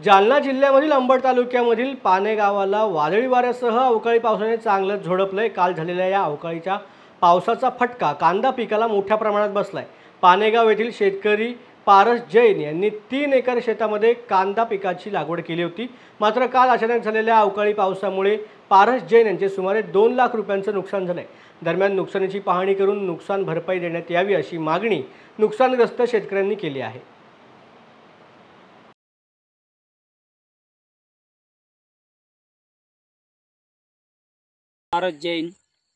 जालना जिल्ह्यामधील अंबड तालुक्यामधील पाने गावाला वादळी वाऱ्यासह अवकाळी पावसाने चांगलंच झोडपलंय। काल झालेल्या या अवकाळीच्या पावसाचा फटका कांदा पिकाला मोठ्या प्रमाणात बसलाय। पानेगाव येथील शेतकरी पारस जैन यांनी 3 एकर शेतामध्ये कांदा पिकाची लागवड केली होती। मात्र काल अचानक झालेल्या अवकाळी पावसामुळे पारस जैन यांचे सुमारे 2 लाख रुपयांचे नुकसान झाले। दरम्यान नुकसानीची पाहणी करून नुकसान भरपाई देण्यात यावी अशी मागणी नुकसानग्रस्त शेतकऱ्यांनी केली आहे। पारस जैन,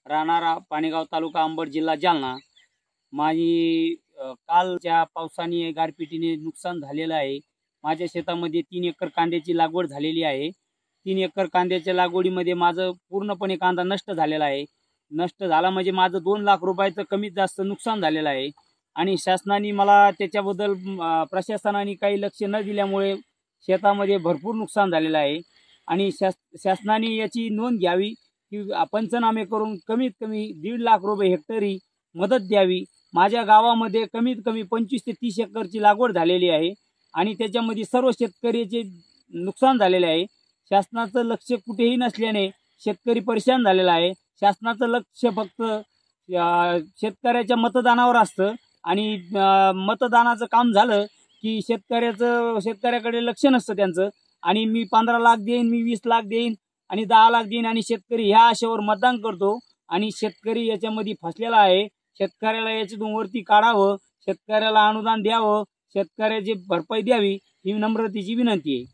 राहणारा पानेगाव तालुका अंबड जिल्हा जालना। माझी कालच्या पावसाने गारपिटीने नुकसान झालेलं आहे। माझ्या शेतामध्ये 3 एकर कांद्याची लागवड झालेली आहे। 3 एकर कांद्याच्या लागवडीमध्ये माझं पूर्णपणे कांदा नष्ट झालेला आहे। नष्ट झाला म्हणजे माझं 2 लाख रुपयाचं कमीत जास्त नुकसान झालेलं आहे। आणि शासनाने मला त्याच्याबद्दल प्रशासनाने काही लक्ष न दिल्यामुळे शेतामध्ये भरपूर नुकसान झालेलं आहे। आणि शासनाने याची नोंद घ्यावी की पंचनामे करून कमीत कमी 1.5 लाख रुपये हेक्टरी मदत द्यावी। माझ्या गावामध्ये कमीत कमी 25 ते 30 एकरची लागवड झालेली आहे आणि त्याच्यामध्ये सर्व शेतकऱ्याचे नुकसान झालेले आहे। शासनाचं लक्ष कुठेही नसल्याने शेतकरी परेशान झालेला आहे। शासनाचं लक्ष फक्त शेतकऱ्याच्या मतदानावर असतं आणि मतदानाचं काम झालं की शेतकऱ्याकडे लक्ष नसतं त्यांचं। आणि मी 15 लाख देईन, मी 20 लाख देईन आणि 10 लाख देईन आणि शेतकरी ह्या आशेवर मतदान करतो आणि शेतकरी याच्यामध्ये फसलेला आहे। शेतकऱ्याला याच्यातून वरती काढावं, शेतकऱ्याला अनुदान द्यावं, शेतकऱ्याची भरपाई द्यावी ही नम्रतेची विनंती आहे।